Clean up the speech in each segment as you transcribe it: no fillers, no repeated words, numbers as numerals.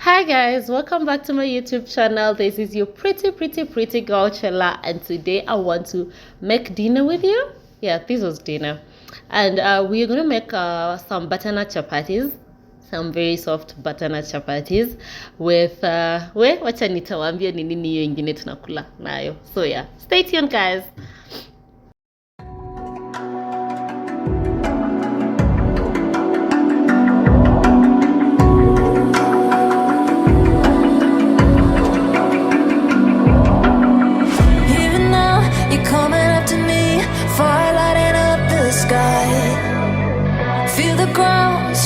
Hi guys, welcome back to my YouTube channel. This is your pretty girl Chela, and today I want to make dinner with you. Yeah, this was dinner, and we're gonna make some butternut chapatis, some very soft butternut chapatis with wacha nitawaambia ni nini hiyo ingine tunakula nayo. So yeah, stay tuned guys.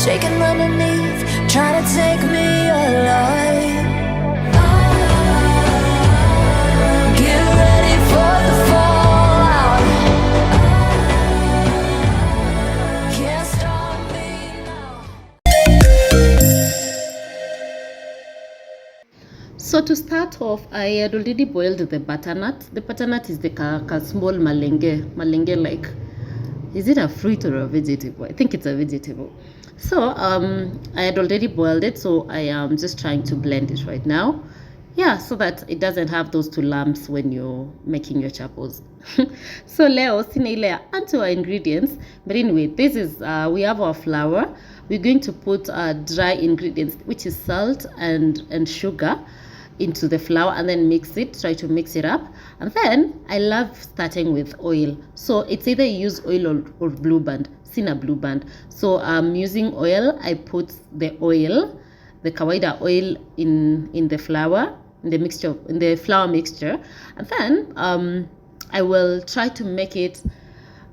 Shaking underneath, trying to take me alive. Get ready for the fallout. Can't stop me now. So to start off, I had already boiled the butternut. The butternut is the small malenge like. Is it a fruit or a vegetable? I think it's a vegetable. So I had already boiled it, so I am just trying to blend it right now. Yeah, so that it doesn't have those two lumps when you're making your chapos. So leo sina ile onto our ingredients. But anyway, this is we have our flour. We're going to put dry ingredients, which is salt and sugar, into the flour, and then try to mix it up. And then I love starting with oil, so it's either you use oil or blue band. Sina blue band, so I'm using oil. I put the oil, the kawaida oil, in the flour, in the flour mixture, and then I will try to make it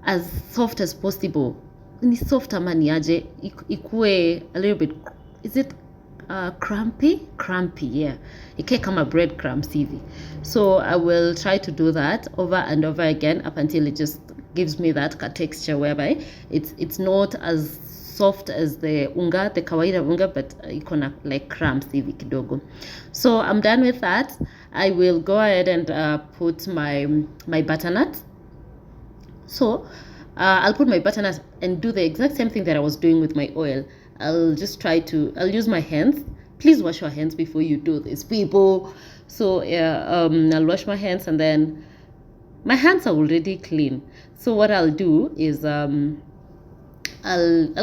as soft as possible. Ni soft ama niaje, ikue a little bit, is it crumpy, yeah, ikae kama bread crumbs hivi. So I will try to do that over and over again up until it just gives me that texture whereby it's not as soft as the kawaida unga, but ikona like crumbs hivi kidogo. So I'm done with that. I will go ahead and put my butternut. So I'll put my butternut and do the exact same thing that I was doing with my oil. I'll use my hands. Please wash your hands before you do this, people. So yeah, I'll wash my hands, and then my hands are already clean. So what I'll do is I'll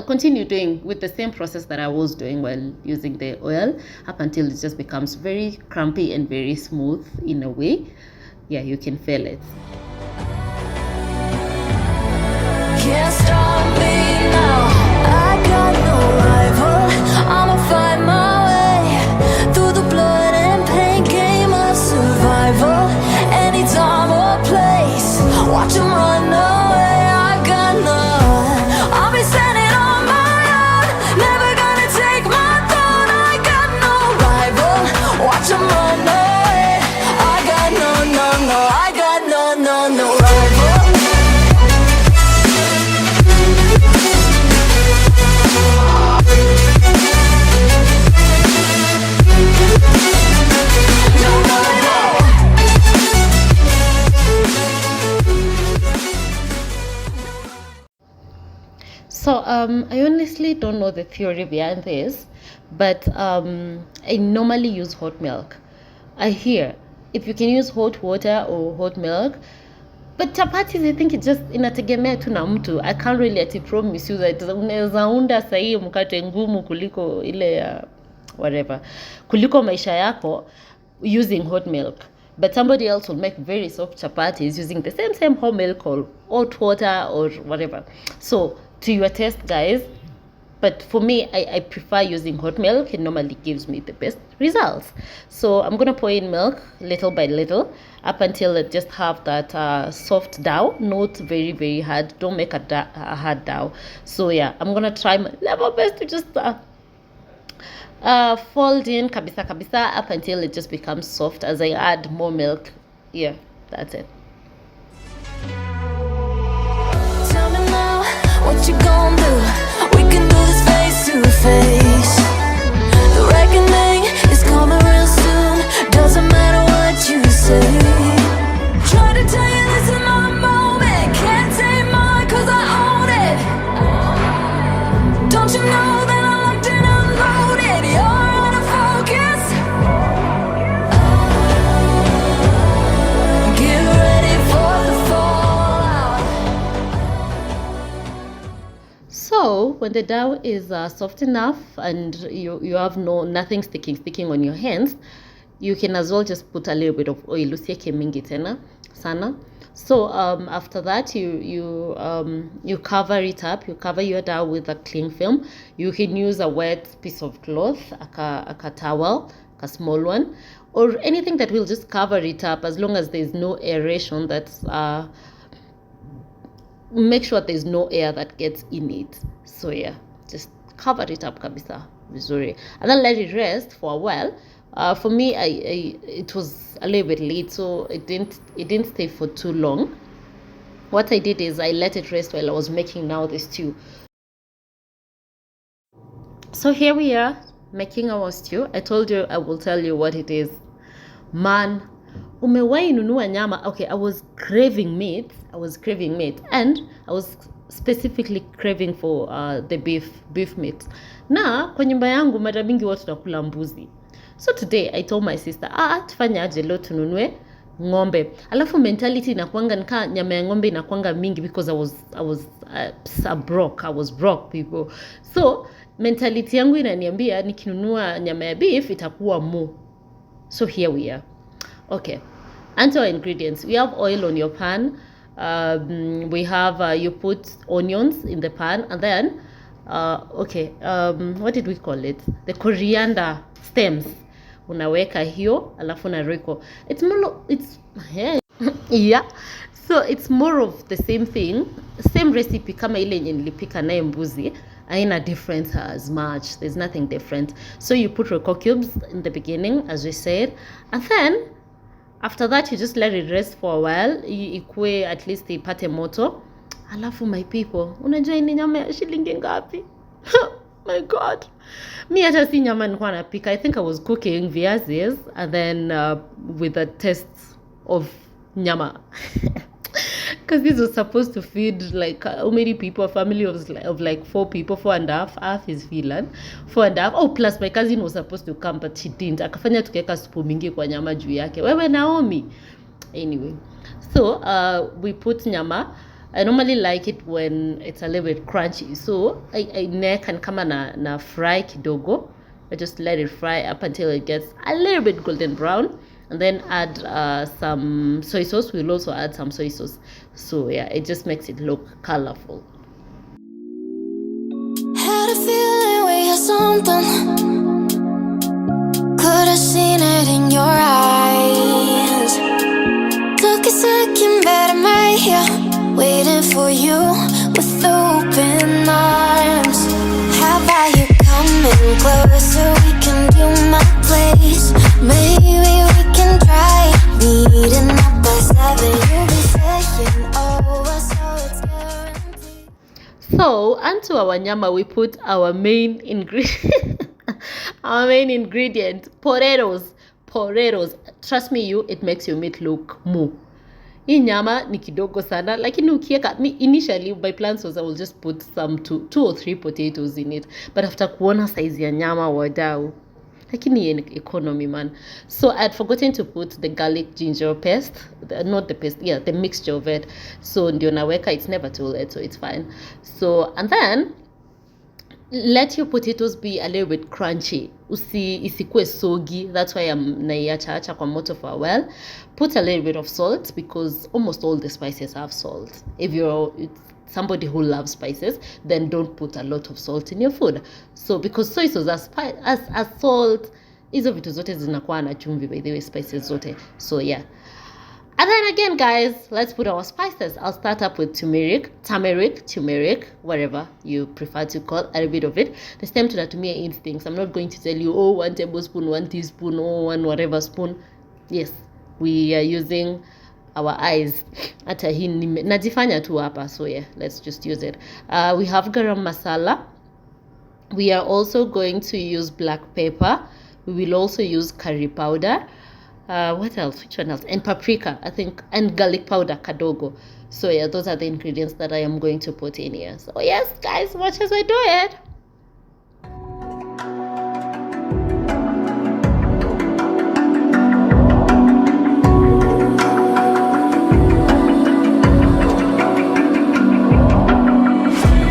continue doing with the same process that I was doing while using the oil up until it just becomes very crumpy and very smooth in a way. Yeah, you can feel it. Can't stop me now. I got no rival. I'ma find my way through the blood and pain game of survival. Anytime or place, watch 'em run away. I got none. I'll be standing on my own, never gonna take my throne. I got no rival. Watch 'em run away. I got no. I got no rival. So I honestly don't know the theory behind this, but I normally use hot milk. I hear if you can use hot water or hot milk, but chapatis, I think it just inategemea tu na mtu. I can't really promise you that unaweza unda sahi mkate ngumu kuliko ile whatever, kuliko maisha yako using hot milk. But somebody else will make very soft chapatis using the same hot milk or hot water or whatever. So to your taste, guys. But for me, I prefer using hot milk. It normally gives me the best results. So I'm gonna pour in milk little by little up until it just have that soft dough, not very hard. Don't make a hard dough. So yeah, I'm gonna try my level best to just fold in kabisa up until it just becomes soft as I add more milk. Yeah, that's it. Tell me now, what you gonna do? We can do this face to face. The reckoning is coming real soon. Doesn't matter what you say. Try to tell you this is my moment. Can't take mine 'cause I own it. Don't you know that I'm locked and unloaded? You're out of focus. when the dough is soft enough and you have nothing sticking on your hands, you can as well just put a little bit of oil. Usieke mingi tena sana. So after that, you cover it up. You cover your dough with a cling film. You can use a wet piece of cloth, a towel, a small one, or anything that will just cover it up, as long as there's no aeration. Make sure there's no air that gets in it. So yeah, just cover it up kabisa vizuri, and then let it rest for a while. For me, it was a little bit late, so it didn't stay for too long. What I did is I let it rest while I was making now the stew. So here we are making our stew. I told you I will tell you what it is. Man, umewahi nunua nyama? Okay, I was craving meat, and I was specifically craving for the beef meat. Na kwa nyumba yangu mara mingi watu nakula mbuzi. So today I told my sister, tufanye aje leo tununue ng'ombe. Alafu mentality inakuanga nika nyama ya ng'ombe inakuanga mingi, because I was broke people. So mentality yangu inaniambia nikinunua nyama ya beef itakuwa more. So here we are. Okay, and our ingredients. We have oil on your pan. We have you put onions in the pan, and then what did we call it? The coriander stems. Unaweka hiyo alafu na roiko. Yeah, so it's more of the same thing, same recipe kama ile yenye nilipika naye mbuzi. Aina difference as much, there's nothing different. So you put roiko cubes in the beginning, as we said, and then after that you just let it rest for a while, ikue at least ipate moto. Alafu my people, unajua ini nyama ya shilingi ngapi? My God, me hata si nyama nilikuwa napika. I think I was cooking viazis and then with a taste of nyama. Because this was supposed to feed like how many people? A family of like 4 people, 4.5. Half is Finland, 4.5. Oh, plus my cousin was supposed to come but she didn't. Akafanya tukeka supu mingi kwa nyama juu yake. Wewe Naomi. Anyway, so we put nyama. I normally like it when it's a little bit crunchy. So I neck and kama na fry kidogo. I just let it fry up until it gets a little bit golden brown. And then add some soy sauce. We'll also add some soy sauce. So yeah, it just makes it look colorful. Had a feeling we had something. Could have seen it in your eyes. Took a second, but I'm right here, waiting for you with open arms. How about you coming closer? We can do my place. Maybe we can try meeting up by 7. You'll be saying over, so it's guaranteed. So onto our nyama, we put our main ingredient. Our main ingredient, potatoes. Trust me, it makes your meat look more. Hii nyama ni kidogo sana, lakini ukieka, initially my plans was I will just put some 2 or 3 potatoes in it, but after kuona size ya nyama wadau, lakini economy man. So I had forgotten to put the garlic ginger paste, not the paste, yeah, the mixture of it. So ndio naweka, it's never too late, so it's fine. So and then let your potatoes be a little bit crunchy. Isikue soggy. That's why I'm naiacha kwa moto for a while. Put a little bit of salt, because almost all the spices have salt. If you're somebody who loves spices, then don't put a lot of salt in your food. So because soy sauce as salt, hizo vitu zote zinakuwa na chumvi, by the way, spices zote. So yeah. And then again, guys, let's put our spices. I'll start up with turmeric, whatever you prefer to call a bit of it. This time tunatumia instincts. I'm not going to tell you, 1 tablespoon, 1 teaspoon, 1 whatever spoon. Yes, we are using our eyes. Hata hii najifanya tu hapa, so yeah, let's just use it. We have garam masala. We are also going to use black pepper. We will also use curry powder. What else? Which one else? And paprika, I think, and garlic powder, kadogo. So yeah, those are the ingredients that I am going to put in here. So yes, guys, watch as I do it.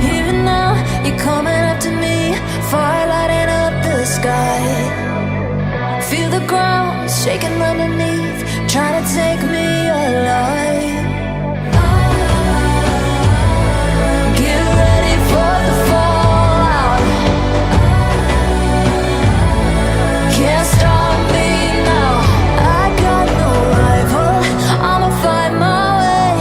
Even now, you're coming right. Feel the ground shaking underneath, trying to take me alive. Get ready for the fallout. Can't stop me now. I got no rival. I'ma find my way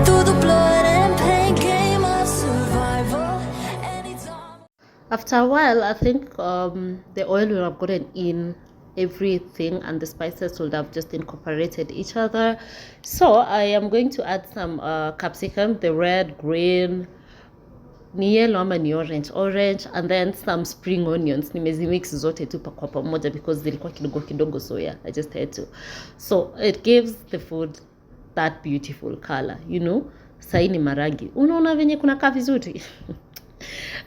through the blood and pain game of survival. Anytime. After a while, I think the oil will have gotten in everything and the spices would have just incorporated each other. So I am going to add some capsicum, the red, green, ni yellow ama ni orange, and then some spring onions. Nimezimix zote tu kwa pamoja because zilikuwa kidogo kidogo, so yeah, I just had to. So it gives the food that beautiful color, you know. Sai ni marangi, unaona venye kuna kaa vizuri.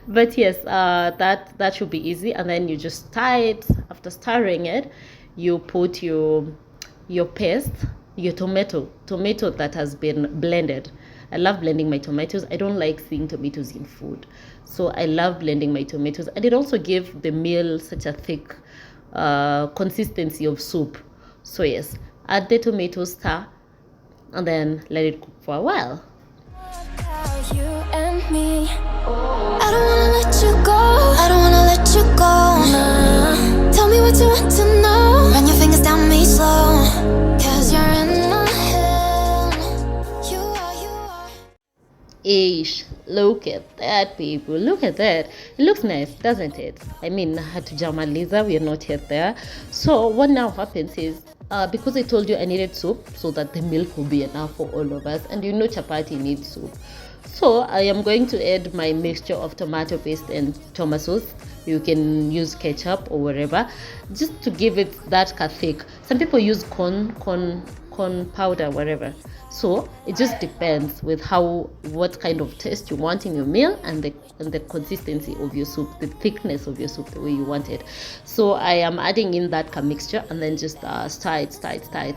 But yes, that should be easy, and then you just stir it. After stirring it, you put your paste, your tomato that has been blended. I love blending my tomatoes. I don't like seeing tomatoes in food, so I love blending my tomatoes, and it also gives the meal such a thick consistency of soup. So yes, add the tomato, stir, and then let it cook for a while. You and me. I don't wanna let you go. I don't wanna let you go. Nah. Tell me what you want to know. Run your fingers down me slow. Cause you're in my head. You are. Ish, look at that, people. Look at that. It looks nice, doesn't it? I mean, hatujamaliza, we are not yet there. So what now happens is, because I told you I needed soup so that the milk will be enough for all of us, and you know chapati needs soup. So I am going to add my mixture of tomato paste and tomato sauce. You can use ketchup or whatever, just to give it that thick. Some people use corn powder, whatever. So it just depends with what kind of taste you want in your meal, and the consistency of your soup, the thickness of your soup, the way you want it. So I am adding in that mixture and then just stir it. I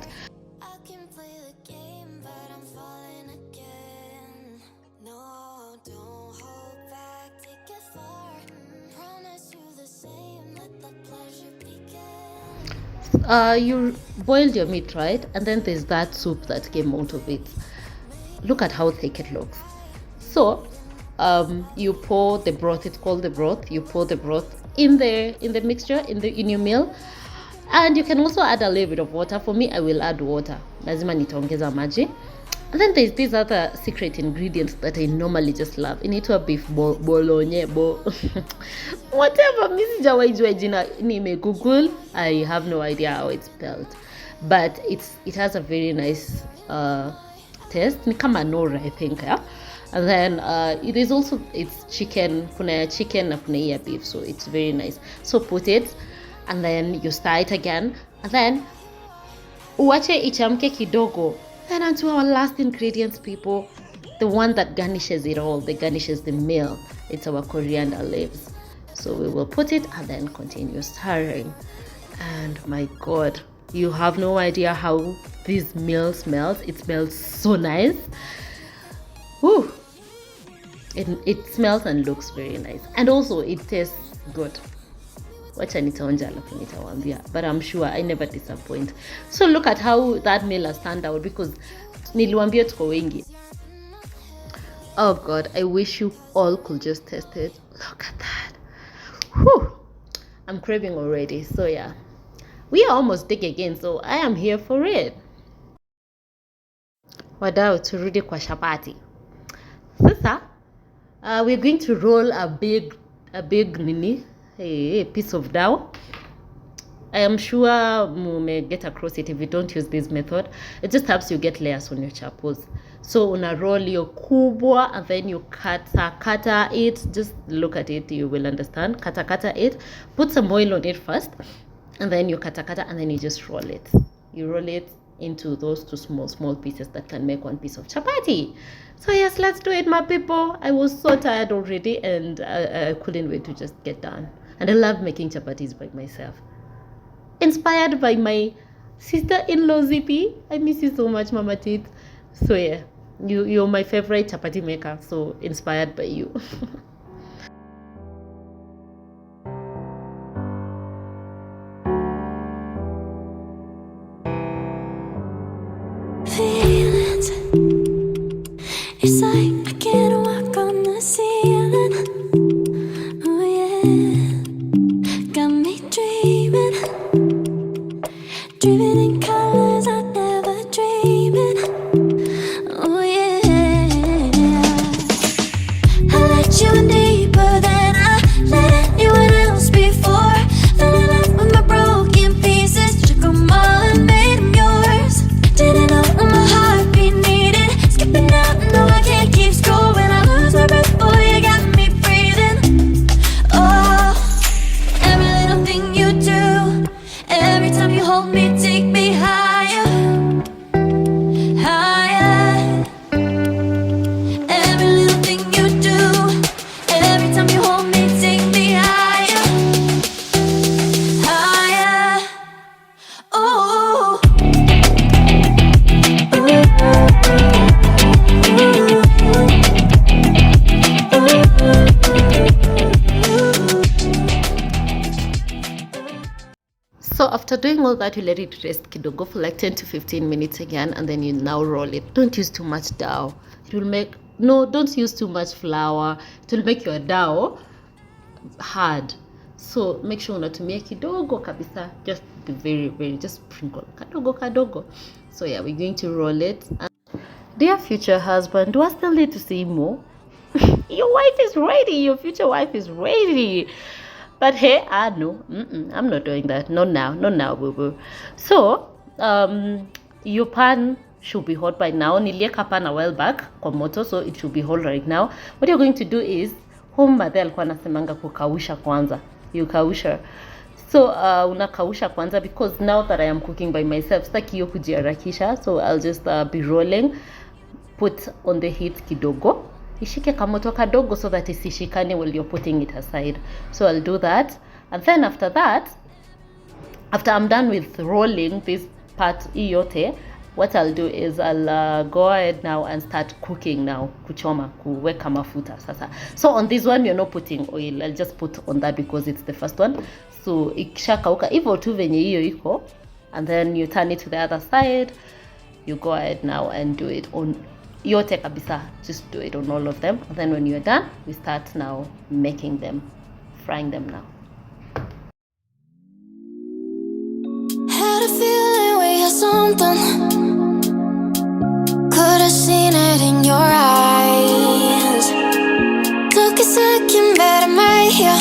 can play the game, but I'm falling again. No, don't hold back, take it far. Promise you the same, let the pleasure begin. You boiled your meat, right? And then there's that soup that came out of it. Look at how thick it looks. So you pour the broth, it's called the broth. You pour the broth in the mixture, in your meal. And you can also add a little bit of water. For me, I will add water. Lazima nitaongeza maji. And then there's these other secret ingredients that I normally just love. Inaitwa beef bologne. Whatever, mimi sijawahi jua jina, Google. I have no idea how it's spelled. But it has a very nice taste. Ni kama nora, I think, yeah? And then it's chicken, kuna chicken na kuna beef, so it's very nice. So put it, and then you stir it again, and then uache ichamke kidogo. Then onto our last ingredients, people, the one that garnishes it all, that garnishes the meal. It's our coriander leaves. So we will put it and then continue stirring. And my God, you have no idea how this meal smells. It smells so nice. Whew. It smells and looks very nice, and also it tastes good. Wacha nitaonja alafu nitawaambia, but I'm sure I never disappoint. So look at how that meal has turned out, because niliwaambia tuko wengi. Oh God, I wish you all could just taste it. Look at that. Whew. I'm craving already. So yeah, we are almost big again, so I am here for it. Wadau, turudi kwa chapati. Sasa we're going to roll a big piece of dough. I am sure you may get across it if you don't use this method. It just helps you get layers on your chapos. So una roll your kubwa, and then you kata it. Just look at it, you will understand. Kata it. Put some oil on it first, and then you kata, and then you just roll it. You roll it into those two small pieces that can make one piece of chapati. So yes, let's do it, my people. I was so tired already, and I couldn't wait to just get done. And I love making chapatis by myself. Inspired by my sister-in-law Zippy. I miss you so much, Mama Tit. So yeah, you're my favorite chapati maker. So inspired by you. hold me, take me higher, higher. Every little thing you do, every time you hold me, take me higher, higher. Ooh. So after doing all that, you let it rest kidogo for like 10 to 15 minutes again, and then you now roll it. Don't use too much dough. It will make, no, don't use too much flour. It will make your dough hard. So make sure unatumia kidogo kabisa. Just be very, just sprinkle kadogo. So yeah, we're going to roll it. And dear future husband, do I still need to say more? Your wife is ready. Your future wife is ready. But hey, no, I'm not doing that. Not now, boo. So, your pan should be hot by now. Nilieka pan a while back kwa moto, so it should be hot right now. What you're going to do is, home mother alikuwa anasemanga kukausha kwanza. You kausha. So, unakausha kwanza, because now that I am cooking by myself, sitaki hiyo kujiharakisha. So, I'll just be rolling, put on the heat kidogo. Ishike kamoto kadogo so that isishikane while you're putting it aside. So I'll do that, and then after that, after I'm done with rolling this part yote, what I'll do is I'll go ahead now and start cooking now, kuchoma, kuweka mafuta sasa. So on this one, you're not putting oil. I'll just put on that because it's the first one. So ikishakauka hivyo tu venye hiyo iko, and then you turn it to the other side. You go ahead now and do it on yote kabisa. Just do it on all of them, and then when you're done, we start now making them, frying them now. Had a feeling we had something. Could have seen it in your eyes. Took a second, but I'm right here,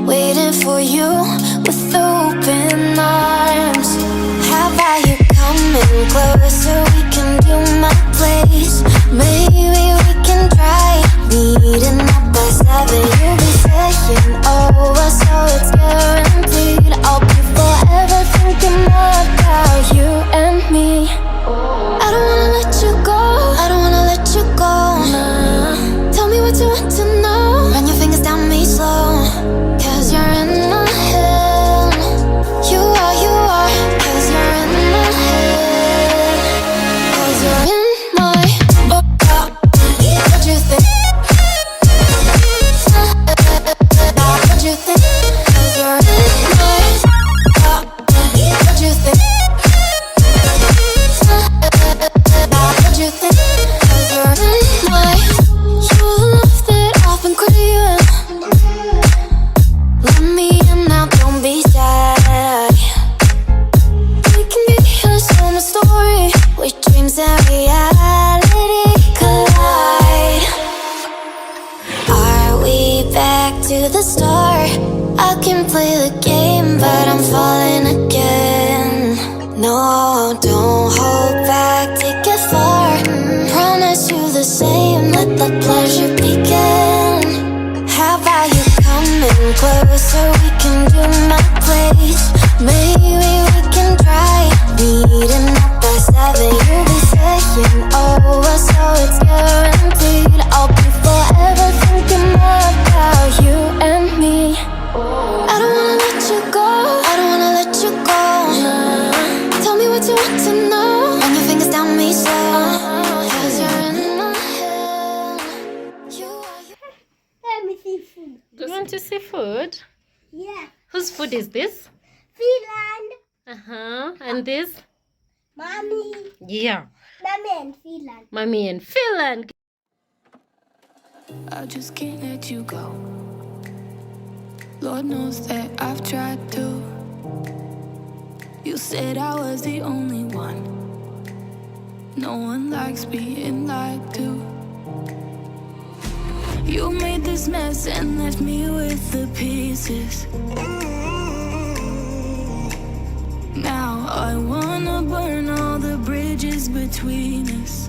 waiting for you with open arms. How about you coming closer? We can do my place. Maybe we can try meeting up by 7. You'll be saying over, so it's guaranteed. I'll be forever thinking about you and me. I don't wanna let you go. I don't wanna let you go. Nah. Tell me what you want to know. Run your fingers down me slow. 'Cause you're in my head. You are. 'Cause you're in my head. 'Cause you're in my what you think? What you think? 'Cause you're in my what you think? What you think? 'Cause you're in my you're the love that I've been craving. Let me in now, don't be shy. We can be a summer story with dreams and reality collide. Are we back to the start? I can play the game, but I'm falling again. No, don't hold back, take it far. Promise you the same, let the pleasure begin. How about you coming closer? We can do my place. Maybe we can try meeting up by 7. You'll be saying over, so it's guaranteed. I'll be forever thinking about you and me. I don't wanna let you go. I don't wanna let you go. Nah. Tell me what you want to know. Run your fingers down me slow. 'Cause you're in my head. You are. Let me see food. Do you want to see food? Yeah. Whose food is this? Finland. And this? Mommy. Yeah. Mommy and Finland. Mommy in Finland. I just can't let you go. Lord knows that I've tried to. You said I was the only one. No one likes being lied to. You made this mess and left me with the pieces. Now I wanna burn all the bridges between us.